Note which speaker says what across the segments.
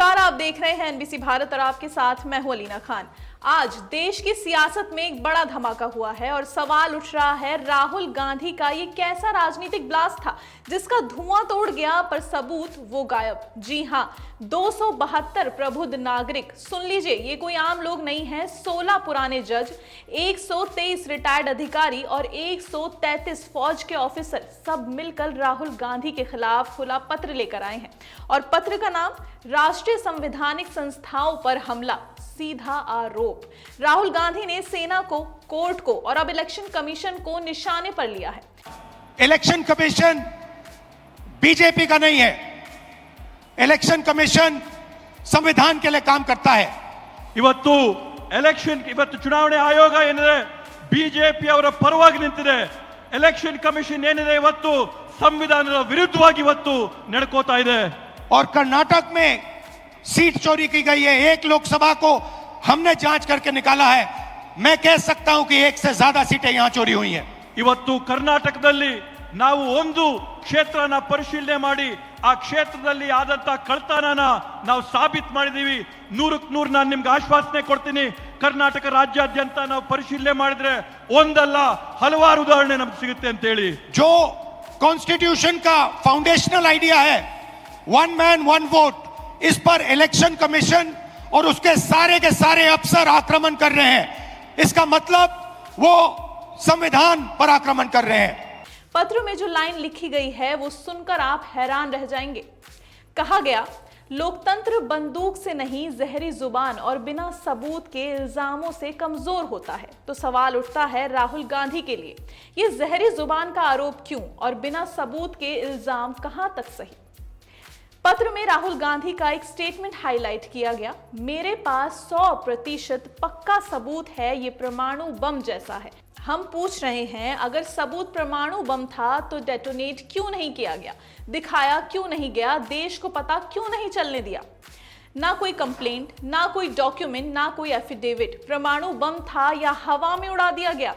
Speaker 1: नमस्कार, आप देख रहे हैं एनबीसी भारत और आपके साथ मैं हूं अलीना खान। आज देश की सियासत में एक बड़ा धमाका हुआ है और सवाल उठ रहा है, राहुल गांधी का ये कैसा राजनीतिक ब्लास्ट था जिसका धुआं तोड़ गया पर सबूत वो गायब। जी हां, 272 प्रबुद्ध नागरिक, सुन लीजिए, ये कोई आम लोग नहीं है। 16 पुराने जज, 123 रिटायर्ड अधिकारी और 133 फौज के ऑफिसर सब मिलकर राहुल गांधी के खिलाफ खुला पत्र लेकर आए हैं और पत्र का नाम राष्ट्रीय संवैधानिक संस्थाओं पर हमला, सीधा आरोप। राहुल गांधी ने सेना को, कोर्ट को और अब इलेक्शन कमीशन को निशाने पर लिया है।
Speaker 2: इलेक्शन कमीशन बीजेपी का नहीं है। इलेक्शन कमीशन संविधान के लिए काम करता है।
Speaker 3: ಇವತ್ತು ಚುನಾವಣೆ ಆಯೋಗ ಏನಿದೆ ಬಿಜೆಪಿ ಅವರ ಪರವಾಗಿ ನಿಂತಿದೆ. ಎಲೆಕ್ಷನ್ ಕಮಿಷನ್ ಏನಿದೆ ಇವತ್ತು ಸಂವಿಧಾನದ ವಿರುದ್ಧವಾಗಿ ಇವತ್ತು ನಡ್ಕೋತಾ ಇದೆ.
Speaker 2: और कर्नाटक में सीट चोरी की गई है। एक लोकसभा को हमने जांच करके निकाला है। मैं कह सकता हूं कि एक से ज्यादा सीटें यहां चोरी हुई हैं।
Speaker 3: ಇವತ್ತು ಕರ್ನಾಟಕದಲ್ಲಿ ನಾವು ಒಂದು ಕ್ಷೇತ್ರನ ಪರಿಶೀಲನೆ ಮಾಡಿ ಆ ಕ್ಷೇತ್ರದಲ್ಲಿ ಆದಂತ ಕಳ್ತನನ ನಾವು ಸಾಬೀತು ಮಾಡಿದೀವಿ. 100ಕ್ಕೆ 100 ನಾನು ನಿಮ್ಗೆ ಆಶ್ವಾಸನೆ ಕೊಡ್ತೀನಿ. ಕರ್ನಾಟಕ ರಾಜ್ಯಾದ್ಯಂತ ನಾವು ಪರಿಶೀಲನೆ ಮಾಡಿದ್ರೆ ಒಂದಲ್ಲ ಹಲವಾರು ಉದಾಹರಣೆ ನಮ್ಗೆ ಸಿಗುತ್ತೆ ಅಂತ ಹೇಳಿ.
Speaker 2: जो कॉन्स्टिट्यूशन का फाउंडेशनल आइडिया है, वन मैन वन वोट, इस पर इलेक्शन कमीशन और उसके सारे अफसर आक्रमण कर रहे हैं। इसका मतलब वो संविधान पर आक्रमण कर रहे हैं।
Speaker 1: पत्र में जो लाइन लिखी गई है वो सुनकर आप हैरान रह जाएंगे। कहा गया, लोकतंत्र बंदूक से नहीं, जहरी जुबान और बिना सबूत के इल्जामों से कमजोर होता है। तो सवाल उठता है राहुल गांधी के लिए, ये जहरी जुबान का आरोप क्यों और बिना सबूत के इल्जाम कहां तक सही? पत्र में राहुल गांधी का एक स्टेटमेंट हाईलाइट किया गया। मेरे पास 100% पक्का सबूत है, ये परमाणु बम जैसा है। हम पूछ रहे हैं, अगर सबूत परमाणु बम था तो डेटोनेट क्यों नहीं किया गया, दिखाया क्यों नहीं गया, देश को पता क्यों नहीं चलने दिया? ना कोई कंप्लेंट, ना कोई डॉक्यूमेंट, ना कोई एफिडेविट। परमाणु बम था या हवा में उड़ा दिया गया?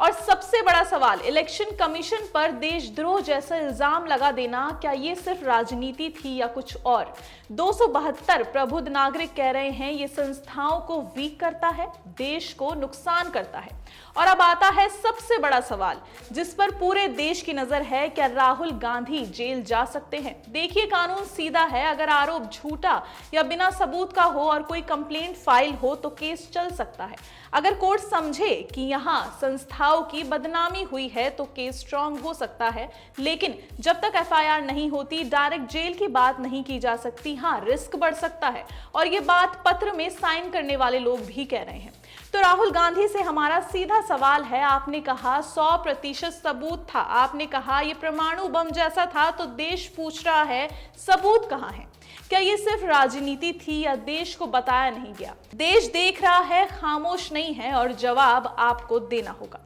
Speaker 1: और सबसे बड़ा सवाल, इलेक्शन कमीशन पर देशद्रोह जैसा इल्जाम लगा देना, क्या ये सिर्फ राजनीति थी या कुछ और? 272 प्रबुद्ध नागरिक कह रहे हैं ये संस्थाओं को वीक करता है, देश को नुकसान करता है। और अब आता है सबसे बड़ा सवाल जिस पर पूरे देश की नजर है, क्या राहुल गांधी जेल जा सकते हैं? देखिए, कानून सीधा है, अगर आरोप झूठा या बिना सबूत का हो और कोई कंप्लेंट फाइल हो तो केस चल सकता है। अगर कोर्ट समझे कि यहां संस्थाओं की बदनामी हुई है तो केस स्ट्रांग हो सकता है, लेकिन जब तक एफआईआर नहीं होती डायरेक्ट जेल की बात नहीं की जा सकती। हाँ, रिस्क बढ़ सकता है और ये बात पत्र में साइन करने वाले लोग भी कह रहे हैं। तो राहुल गांधी से हमारा सीधा सवाल है, आपने कहा 100% सबूत था, आपने कहा ये परमाणु बम जैसा था, तो देश पूछ रहा है सबूत कहां है? क्या ये सिर्फ राजनीति थी या देश को बताया नहीं गया? देश देख रहा है, खामोश नहीं है और जवाब आपको देना होगा।